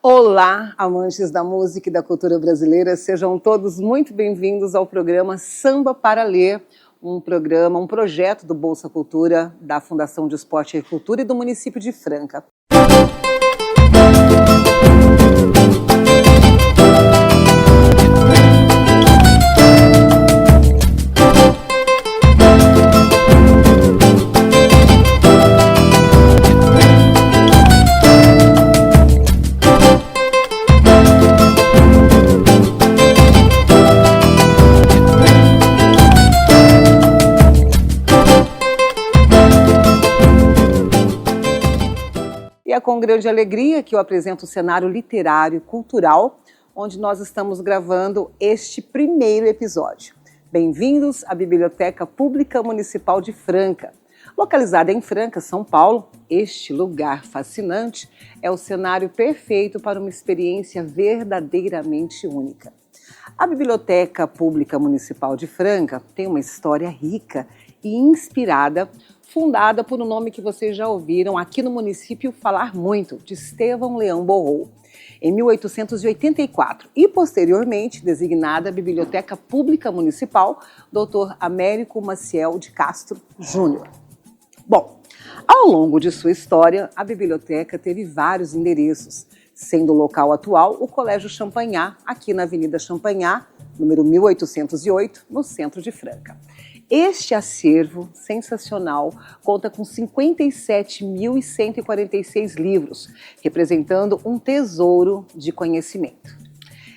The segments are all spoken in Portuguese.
Olá, amantes da música e da cultura brasileira, sejam todos muito bem-vindos ao programa Samba para Ler, um projeto do Bolsa Cultura, da Fundação de Esporte e Cultura e do município de Franca. E é com grande alegria que eu apresento o cenário literário e cultural, onde nós estamos gravando este primeiro episódio. Bem-vindos à Biblioteca Pública Municipal de Franca. Localizada em Franca, São Paulo, este lugar fascinante é o cenário perfeito para uma experiência verdadeiramente única. A Biblioteca Pública Municipal de Franca tem uma história rica e inspirada, fundada por um nome que vocês já ouviram aqui no município falar muito, de Estevão Leão Borrow, em 1884, e posteriormente designada Biblioteca Pública Municipal Dr. Américo Maciel de Castro Júnior. Bom, ao longo de sua história, a biblioteca teve vários endereços, sendo o local atual o Colégio Champagnat, aqui na Avenida Champagnat, número 1808, no centro de Franca. Este acervo sensacional conta com 57.146 livros, representando um tesouro de conhecimento.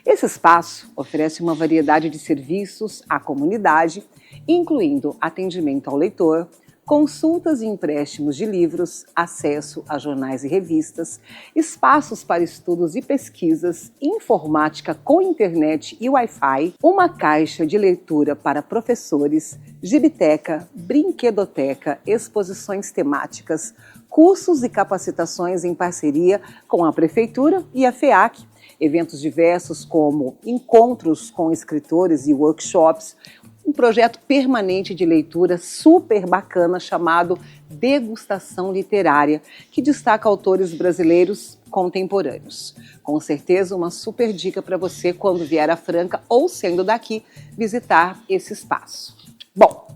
Esse espaço oferece uma variedade de serviços à comunidade, incluindo atendimento ao leitor, consultas e empréstimos de livros, acesso a jornais e revistas, espaços para estudos e pesquisas, informática com internet e Wi-Fi, uma caixa de leitura para professores, gibiteca, brinquedoteca, exposições temáticas, cursos e capacitações em parceria com a Prefeitura e a FEAC, eventos diversos como encontros com escritores e workshops, um projeto permanente de leitura super bacana chamado Degustação Literária, que destaca autores brasileiros contemporâneos. Com certeza uma super dica para você quando vier a Franca ou sendo daqui visitar esse espaço. Bom,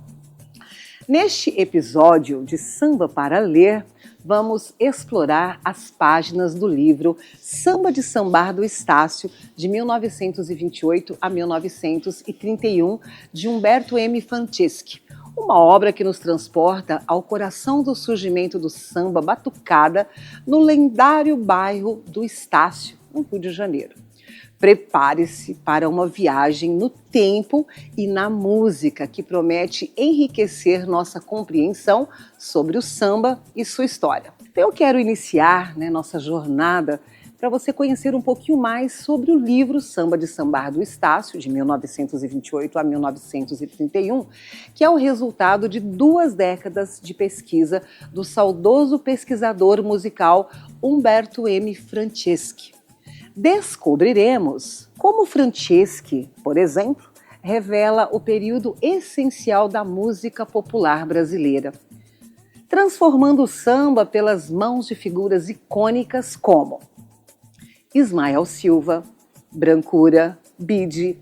neste episódio de Samba para Ler, vamos explorar as páginas do livro Samba de Sambar do Estácio, de 1928 a 1931, de Umberto M. Franceschi, uma obra que nos transporta ao coração do surgimento do samba batucada no lendário bairro do Estácio, no Rio de Janeiro. Prepare-se para uma viagem no tempo e na música que promete enriquecer nossa compreensão sobre o samba e sua história. Então eu quero iniciar nossa jornada para você conhecer um pouquinho mais sobre o livro Samba de Sambar do Estácio, de 1928 a 1931, que é o resultado de 2 décadas de pesquisa do saudoso pesquisador musical Umberto M. Franceschi. Descobriremos como Franceschi, por exemplo, revela o período essencial da música popular brasileira, transformando o samba pelas mãos de figuras icônicas como Ismael Silva, Brancura, Bide,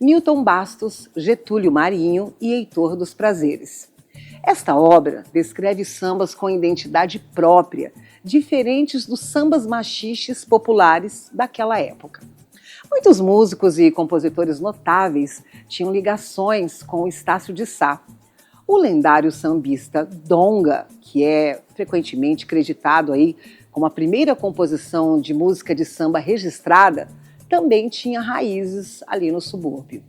Newton Bastos, Getúlio Marinho e Heitor dos Prazeres. Esta obra descreve sambas com identidade própria, diferentes dos sambas machixes populares daquela época. Muitos músicos e compositores notáveis tinham ligações com o Estácio de Sá. O lendário sambista Donga, que é frequentemente creditado aí como a primeira composição de música de samba registrada, também tinha raízes ali no subúrbio.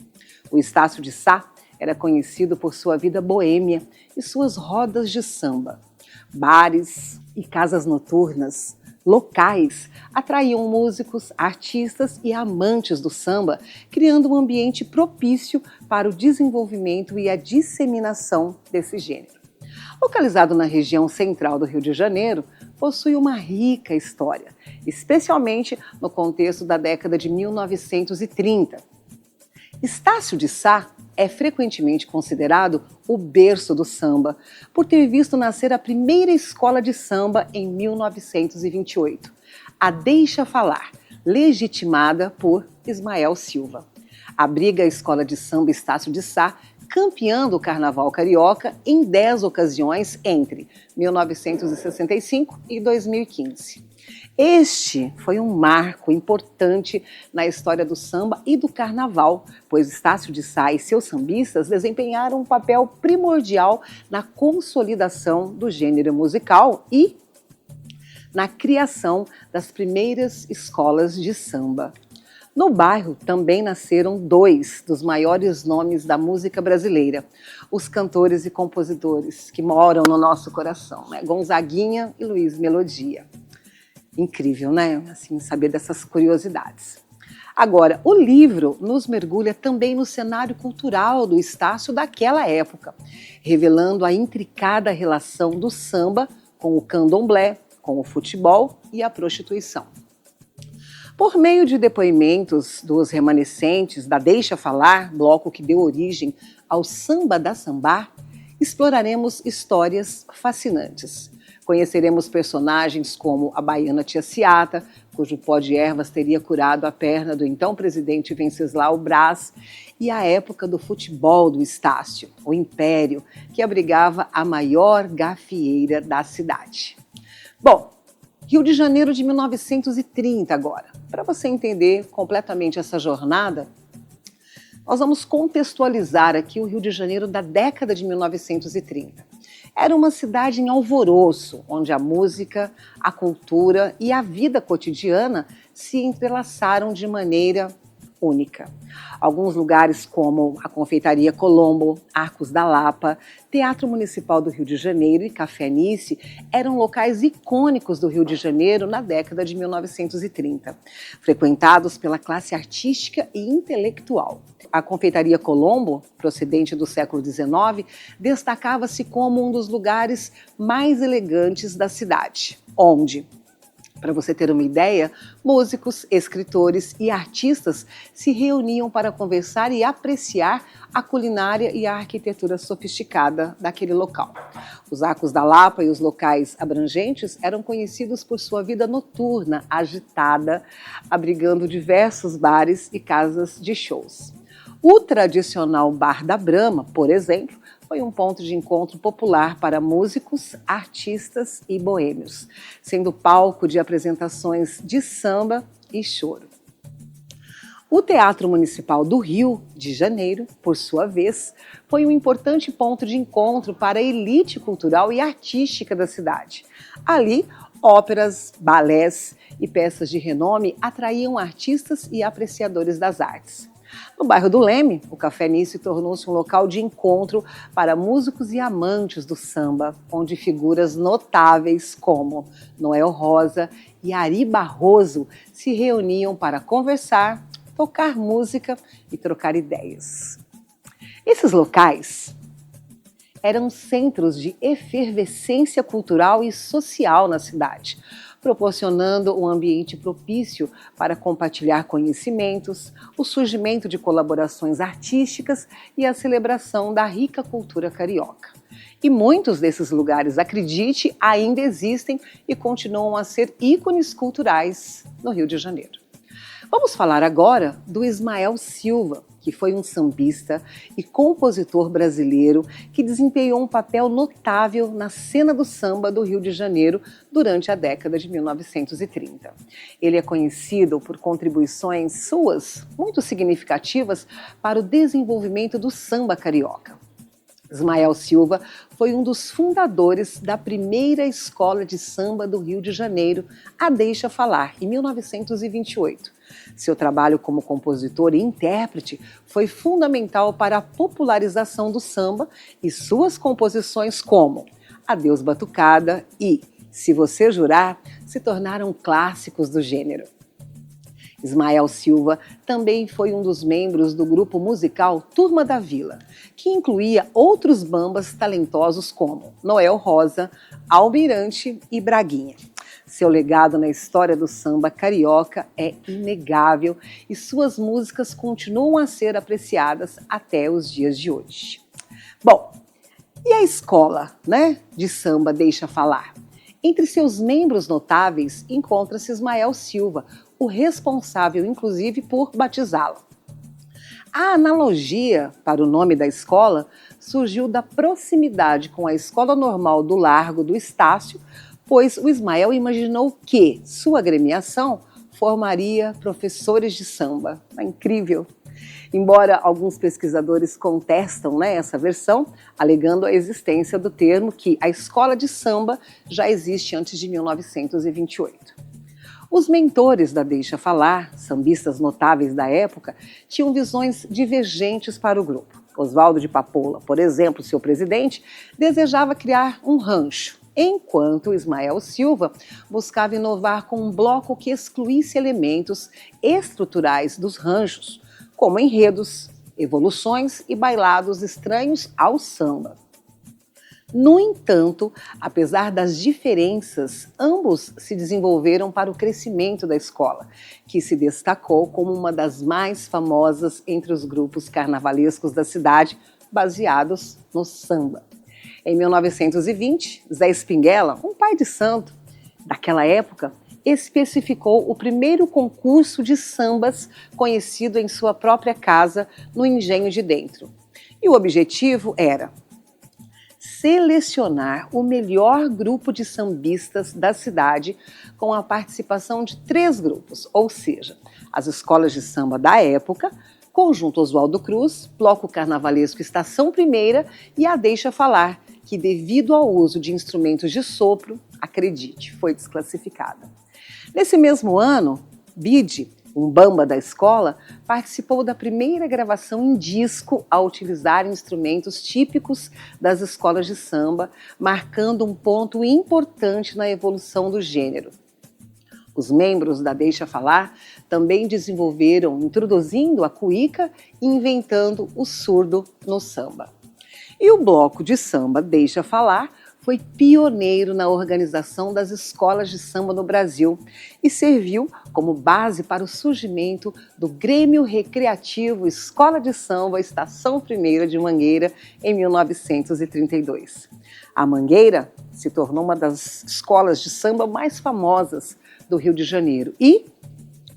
O Estácio de Sá era conhecido por sua vida boêmia e suas rodas de samba. Bares e casas noturnas, locais, atraíam músicos, artistas e amantes do samba, criando um ambiente propício para o desenvolvimento e a disseminação desse gênero. Localizado na região central do Rio de Janeiro, possui uma rica história, especialmente no contexto da década de 1930. Estácio de Sá é frequentemente considerado o berço do samba, por ter visto nascer a primeira escola de samba em 1928, a Deixa Falar, legitimada por Ismael Silva. Abriga a escola de samba Estácio de Sá, campeã do Carnaval Carioca em 10 ocasiões entre 1965 e 2015. Este foi um marco importante na história do samba e do carnaval, pois Estácio de Sá e seus sambistas desempenharam um papel primordial na consolidação do gênero musical e na criação das primeiras escolas de samba. No bairro também nasceram dois dos maiores nomes da música brasileira, os cantores e compositores que moram no nosso coração, né? Gonzaguinha e Luiz Melodia. Incrível, né? Assim, saber dessas curiosidades. Agora, o livro nos mergulha também no cenário cultural do Estácio daquela época, revelando a intricada relação do samba com o candomblé, com o futebol e a prostituição. Por meio de depoimentos dos remanescentes da Deixa Falar, bloco que deu origem ao Samba da Sambar, exploraremos histórias fascinantes. Conheceremos personagens como a baiana Tia Ciata, cujo pó de ervas teria curado a perna do então presidente Venceslau Braz, e a época do futebol do Estácio, o Império, que abrigava a maior gafieira da cidade. Bom, Rio de Janeiro de 1930 agora. Para você entender completamente essa jornada, nós vamos contextualizar aqui o Rio de Janeiro da década de 1930. Era uma cidade em alvoroço, onde a música, a cultura e a vida cotidiana se entrelaçaram de maneira única. Alguns lugares como a Confeitaria Colombo, Arcos da Lapa, Teatro Municipal do Rio de Janeiro e Café Anice eram locais icônicos do Rio de Janeiro na década de 1930, frequentados pela classe artística e intelectual. A Confeitaria Colombo, procedente do século XIX, destacava-se como um dos lugares mais elegantes da cidade, onde, para você ter uma ideia, músicos, escritores e artistas se reuniam para conversar e apreciar a culinária e a arquitetura sofisticada daquele local. Os Arcos da Lapa e os locais abrangentes eram conhecidos por sua vida noturna, agitada, abrigando diversos bares e casas de shows. O tradicional Bar da Brama, por exemplo, foi um ponto de encontro popular para músicos, artistas e boêmios, sendo palco de apresentações de samba e choro. O Teatro Municipal do Rio de Janeiro, por sua vez, foi um importante ponto de encontro para a elite cultural e artística da cidade. Ali, óperas, balés e peças de renome atraíam artistas e apreciadores das artes. No bairro do Leme, o Café Anice tornou-se um local de encontro para músicos e amantes do samba, onde figuras notáveis como Noel Rosa e Ari Barroso se reuniam para conversar, tocar música e trocar ideias. Esses locais eram centros de efervescência cultural e social na cidade, proporcionando um ambiente propício para compartilhar conhecimentos, o surgimento de colaborações artísticas e a celebração da rica cultura carioca. E muitos desses lugares, acredite, ainda existem e continuam a ser ícones culturais no Rio de Janeiro. Vamos falar agora do Ismael Silva, que foi um sambista e compositor brasileiro que desempenhou um papel notável na cena do samba do Rio de Janeiro durante a década de 1930. Ele é conhecido por contribuições suas muito significativas para o desenvolvimento do samba carioca. Ismael Silva foi um dos fundadores da primeira escola de samba do Rio de Janeiro, a Deixa Falar, em 1928. Seu trabalho como compositor e intérprete foi fundamental para a popularização do samba e suas composições como Adeus Batucada e Se Você Jurar se tornaram clássicos do gênero. Ismael Silva também foi um dos membros do grupo musical Turma da Vila, que incluía outros bambas talentosos como Noel Rosa, Almirante e Braguinha. Seu legado na história do samba carioca é inegável e suas músicas continuam a ser apreciadas até os dias de hoje. Bom, e a escola, de samba Deixa Falar? Entre seus membros notáveis encontra-se Ismael Silva, o responsável, inclusive, por batizá-la. A analogia para o nome da escola surgiu da proximidade com a Escola Normal do Largo do Estácio, pois o Ismael imaginou que sua agremiação formaria professores de samba. É incrível! Embora alguns pesquisadores contestam essa versão, alegando a existência do termo que a escola de samba já existe antes de 1928. Os mentores da Deixa Falar, sambistas notáveis da época, tinham visões divergentes para o grupo. Oswaldo de Papoula, por exemplo, seu presidente, desejava criar um rancho, enquanto Ismael Silva buscava inovar com um bloco que excluísse elementos estruturais dos ranchos, como enredos, evoluções e bailados estranhos ao samba. No entanto, apesar das diferenças, ambos se desenvolveram para o crescimento da escola, que se destacou como uma das mais famosas entre os grupos carnavalescos da cidade, baseados no samba. Em 1920, Zé Espinguela, um pai de santo daquela época, especificou o primeiro concurso de sambas conhecido em sua própria casa, no Engenho de Dentro. E o objetivo era selecionar o melhor grupo de sambistas da cidade com a participação de 3 grupos, ou seja, as escolas de samba da época, Conjunto Oswaldo Cruz, Bloco Carnavalesco Estação Primeira e a Deixa Falar, que devido ao uso de instrumentos de sopro, acredite, foi desclassificada. Nesse mesmo ano, Bide, um bamba da escola, participou da primeira gravação em disco a utilizar instrumentos típicos das escolas de samba, marcando um ponto importante na evolução do gênero. Os membros da Deixa Falar também desenvolveram, introduzindo a cuíca e inventando o surdo no samba. E o bloco de samba Deixa Falar foi pioneiro na organização das escolas de samba no Brasil e serviu como base para o surgimento do Grêmio Recreativo Escola de Samba Estação Primeira de Mangueira em 1932. A Mangueira se tornou uma das escolas de samba mais famosas do Rio de Janeiro e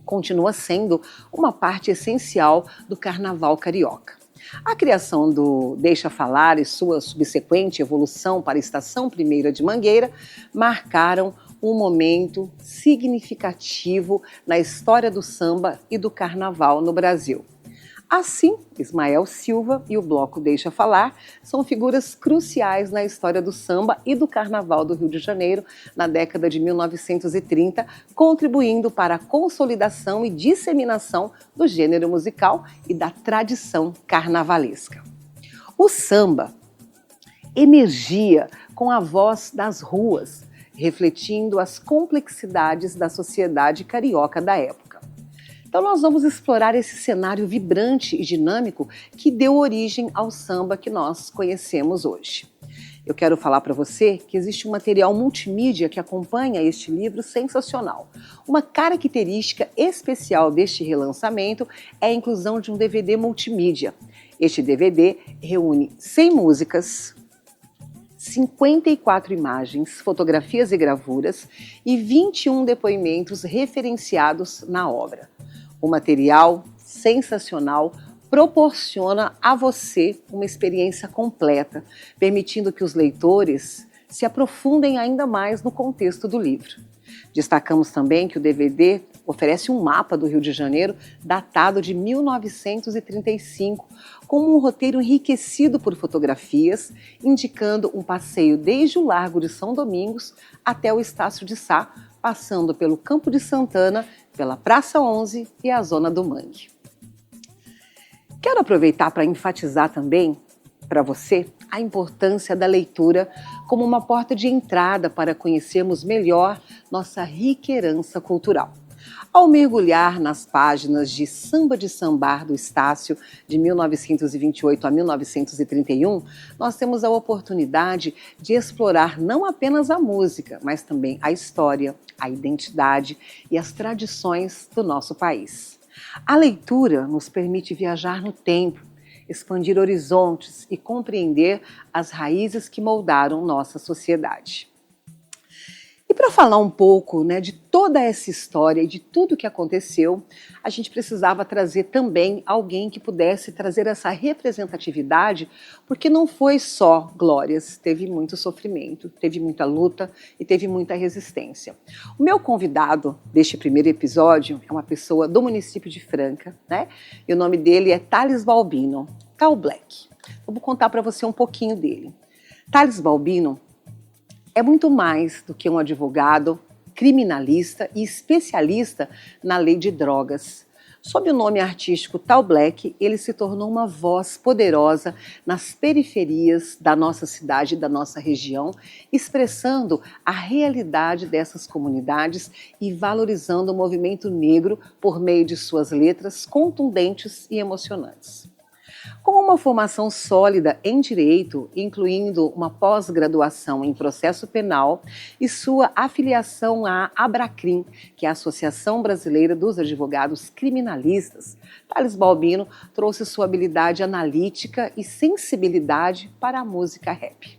continua sendo uma parte essencial do carnaval carioca. A criação do Deixa Falar e sua subsequente evolução para a Estação Primeira de Mangueira marcaram um momento significativo na história do samba e do carnaval no Brasil. Assim, Ismael Silva e o Bloco Deixa Falar são figuras cruciais na história do samba e do carnaval do Rio de Janeiro na década de 1930, contribuindo para a consolidação e disseminação do gênero musical e da tradição carnavalesca. O samba emergia com a voz das ruas, refletindo as complexidades da sociedade carioca da época. Então nós vamos explorar esse cenário vibrante e dinâmico que deu origem ao samba que nós conhecemos hoje. Eu quero falar para você que existe um material multimídia que acompanha este livro sensacional. Uma característica especial deste relançamento é a inclusão de um DVD multimídia. Este DVD reúne 100 músicas, 54 imagens, fotografias e gravuras e 21 depoimentos referenciados na obra. O material sensacional proporciona a você uma experiência completa, permitindo que os leitores se aprofundem ainda mais no contexto do livro. Destacamos também que o DVD oferece um mapa do Rio de Janeiro datado de 1935, com um roteiro enriquecido por fotografias, indicando um passeio desde o Largo de São Domingos até o Estácio de Sá, passando pelo Campo de Santana, pela Praça 11 e a Zona do Mangue. Quero aproveitar para enfatizar também para você a importância da leitura como uma porta de entrada para conhecermos melhor nossa rica herança cultural. Ao mergulhar nas páginas de Samba de Sambar do Estácio, de 1928 a 1931, nós temos a oportunidade de explorar não apenas a música, mas também a história, a identidade e as tradições do nosso país. A leitura nos permite viajar no tempo, expandir horizontes e compreender as raízes que moldaram nossa sociedade. E para falar um pouco, né, de toda essa história e de tudo que aconteceu, a gente precisava trazer também alguém que pudesse trazer essa representatividade, porque não foi só glórias, teve muito sofrimento, teve muita luta e teve muita resistência. O meu convidado deste primeiro episódio é uma pessoa do município de Franca, né? E o nome dele é Thales Balbino, Tal Black. Eu vou contar para você um pouquinho dele. Thales Balbino é muito mais do que um advogado, criminalista e especialista na lei de drogas. Sob o nome artístico Tal Black, ele se tornou uma voz poderosa nas periferias da nossa cidade e da nossa região, expressando a realidade dessas comunidades e valorizando o movimento negro por meio de suas letras contundentes e emocionantes. Com uma formação sólida em direito, incluindo uma pós-graduação em processo penal e sua afiliação à Abracrim, que é a Associação Brasileira dos Advogados Criminalistas, Thales Balbino trouxe sua habilidade analítica e sensibilidade para a música rap.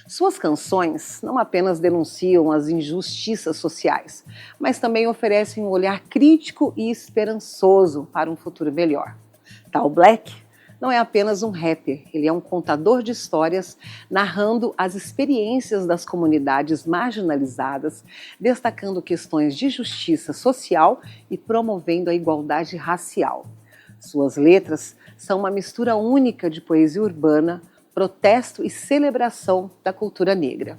Suas canções não apenas denunciam as injustiças sociais, mas também oferecem um olhar crítico e esperançoso para um futuro melhor. Tal Black não é apenas um rapper, ele é um contador de histórias narrando as experiências das comunidades marginalizadas, destacando questões de justiça social e promovendo a igualdade racial. Suas letras são uma mistura única de poesia urbana, protesto e celebração da cultura negra.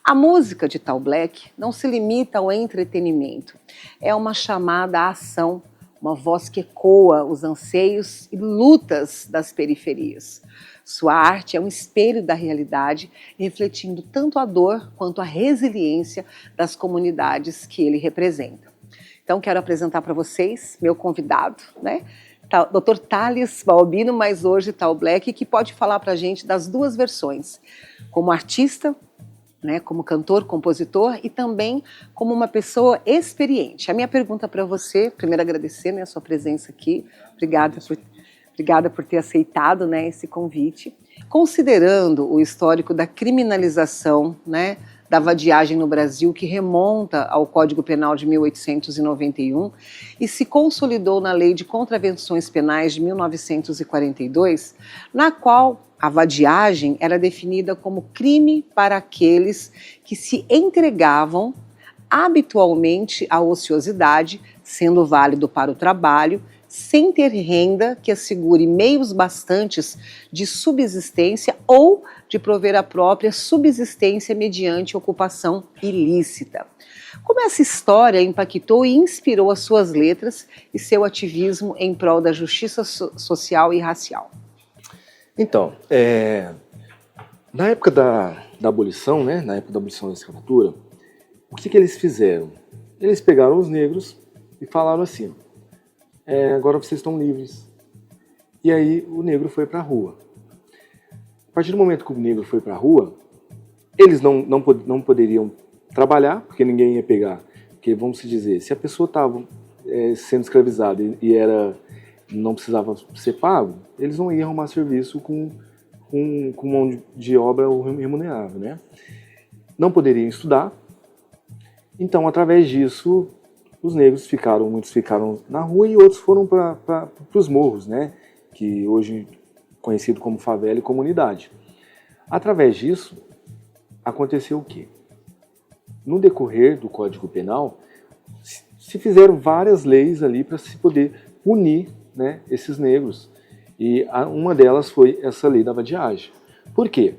A música de Tal Black não se limita ao entretenimento, é uma chamada à ação, uma voz que ecoa os anseios e lutas das periferias. Sua arte é um espelho da realidade, refletindo tanto a dor quanto a resiliência das comunidades que ele representa. Então, quero apresentar para vocês meu convidado, né? Dr. Thales Balbino, mas hoje Tal Black, que pode falar para a gente das duas versões, como artista, né, como cantor, compositor e também como uma pessoa experiente. A minha pergunta para você, primeiro agradecer, né, a sua presença aqui, obrigada por ter aceitado, né, esse convite. Considerando o histórico da criminalização, né, da vadiagem no Brasil, que remonta ao Código Penal de 1891 e se consolidou na Lei de Contravenções Penais de 1942, na qual a vadiagem era definida como crime para aqueles que se entregavam habitualmente à ociosidade, sendo válido para o trabalho, sem ter renda que assegure meios bastantes de subsistência ou de prover a própria subsistência mediante ocupação ilícita. Como essa história impactou e inspirou as suas letras e seu ativismo em prol da justiça social e racial? Então, na época da abolição, né, na época da abolição da escravatura, o que eles fizeram? Eles pegaram os negros e falaram assim: agora vocês estão livres. E aí o negro foi para a rua. A partir do momento que o negro foi para a rua, eles não poderiam trabalhar, porque ninguém ia pegar. Porque, vamos dizer, se a pessoa estava sendo escravizada e não precisava ser pago, eles não iam arrumar serviço com mão de obra remunerável, né? Não poderiam estudar. Então, através disso, os negros muitos ficaram na rua e outros foram para os morros, né? Que hoje conhecido como favela e comunidade. Através disso, aconteceu o quê? No decorrer do Código Penal, se fizeram várias leis ali para se poder punir, né, esses negros. E uma delas foi essa lei da vadiagem. Por quê?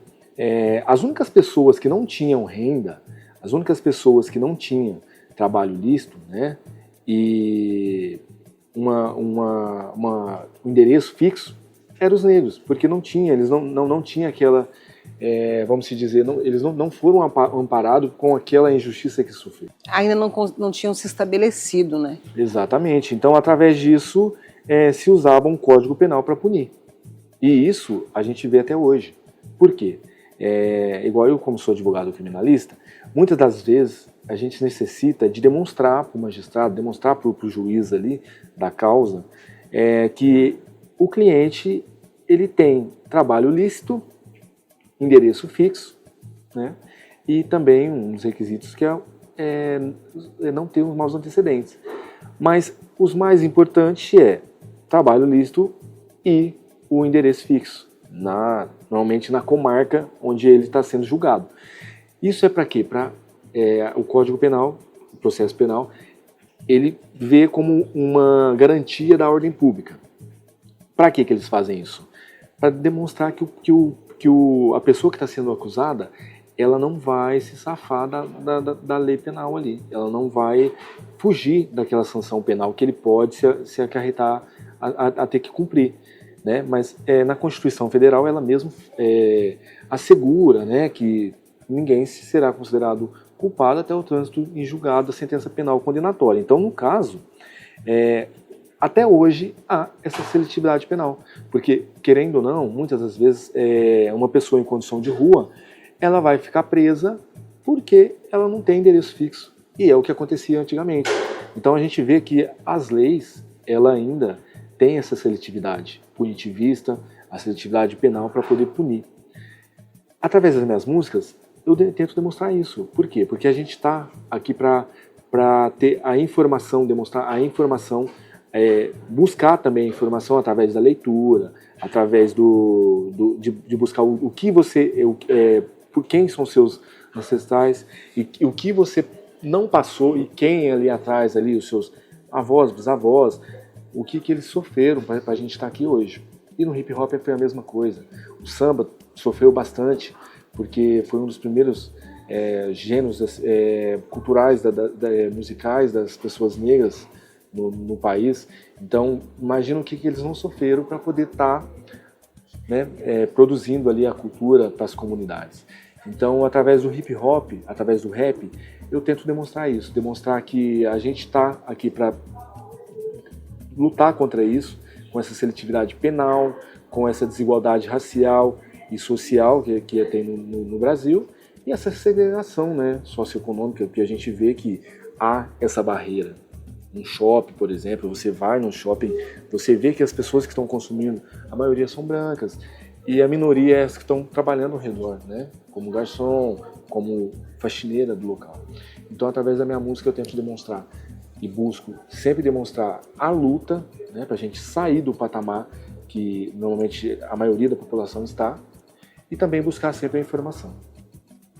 As únicas pessoas que não tinham renda, as únicas pessoas que não tinham trabalho lícito, né, e um endereço fixo, eram os negros, porque eles não tinham aquela, vamos dizer, eles não foram amparados com aquela injustiça que sofreram. Ainda não tinham se estabelecido, né? Exatamente. Então, através disso, se usava um código penal para punir. E isso a gente vê até hoje. Por quê? Igual eu, como sou advogado criminalista, muitas das vezes a gente necessita de demonstrar para o magistrado, demonstrar para o juiz ali da causa, que o cliente ele tem trabalho lícito, endereço fixo, né? e também um dos requisitos que é não ter os maus antecedentes. Mas os mais importantes é trabalho lícito e o endereço fixo, normalmente na comarca onde ele está sendo julgado. Isso é para quê? Para o Código Penal, o processo penal, ele vê como uma garantia da ordem pública. Para que eles fazem isso? Para demonstrar que a pessoa que está sendo acusada, ela não vai se safar da lei penal ali. Ela não vai fugir daquela sanção penal que ele pode se acarretar a ter que cumprir. Né? Mas na Constituição Federal ela mesmo assegura, né, que ninguém será considerado culpado até o trânsito em julgado da sentença penal condenatória. Então, no caso, até hoje há essa seletividade penal, porque, querendo ou não, muitas das vezes uma pessoa em condição de rua, ela vai ficar presa porque ela não tem endereço fixo, e é o que acontecia antigamente. Então a gente vê que as leis, ela ainda tem essa seletividade punitivista, a seletividade penal para poder punir. Através das minhas músicas, eu tento demonstrar isso. Por quê? Porque a gente está aqui para ter a informação, demonstrar a informação, buscar também a informação através da leitura, através de buscar o que você, por quem são seus ancestrais, e o que você não passou, e quem ali atrás, ali, os seus avós, bisavós, o que eles sofreram para a gente estar aqui hoje. E no hip hop foi a mesma coisa. O samba sofreu bastante, porque foi um dos primeiros gêneros culturais, musicais das pessoas negras no país. Então, imagina o que eles não sofreram para poder estar produzindo ali a cultura para as comunidades. Então, através do hip hop, através do rap, eu tento demonstrar isso, demonstrar que a gente está aqui para lutar contra isso, com essa seletividade penal, com essa desigualdade racial e social que tem no Brasil, e essa segregação, né, socioeconômica, que a gente vê que há essa barreira. Um shopping, por exemplo, você vai no shopping, você vê que as pessoas que estão consumindo, a maioria são brancas, e a minoria é as que estão trabalhando ao redor, né, como garçom, como faxineira do local. Então, através da minha música, eu tento demonstrar e busco sempre demonstrar a luta, né, para a gente sair do patamar que normalmente a maioria da população está, e também buscar sempre a informação.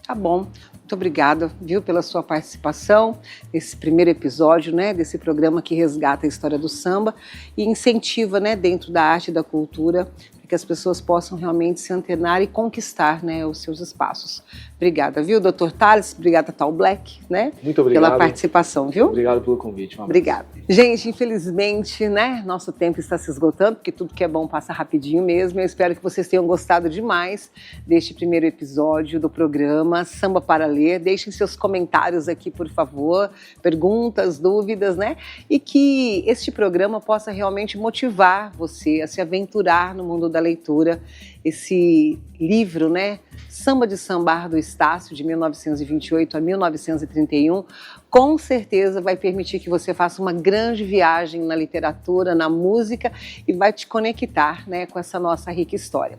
Tá bom, muito obrigada, viu, pela sua participação nesse primeiro episódio, né, desse programa que resgata a história do samba e incentiva, né, dentro da arte e da cultura, para que as pessoas possam realmente se antenar e conquistar, né, os seus espaços. Obrigada, viu, Dr. Thales? Obrigada, Tal Black, né? Muito obrigado. Pela participação, viu? Obrigado pelo convite. Obrigada. Gente, infelizmente, né, nosso tempo está se esgotando, porque tudo que é bom passa rapidinho mesmo. Eu espero que vocês tenham gostado demais deste primeiro episódio do programa Samba para Ler. Deixem seus comentários aqui, por favor, perguntas, dúvidas, né? E que este programa possa realmente motivar você a se aventurar no mundo da leitura. Esse livro, né, Samba de Sambar do Estácio, de 1928 a 1931, com certeza vai permitir que você faça uma grande viagem na literatura, na música e vai te conectar, né, com essa nossa rica história.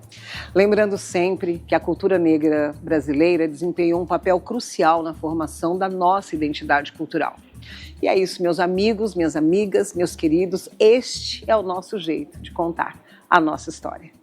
Lembrando sempre que a cultura negra brasileira desempenhou um papel crucial na formação da nossa identidade cultural. E é isso, meus amigos, minhas amigas, meus queridos, este é o nosso jeito de contar a nossa história.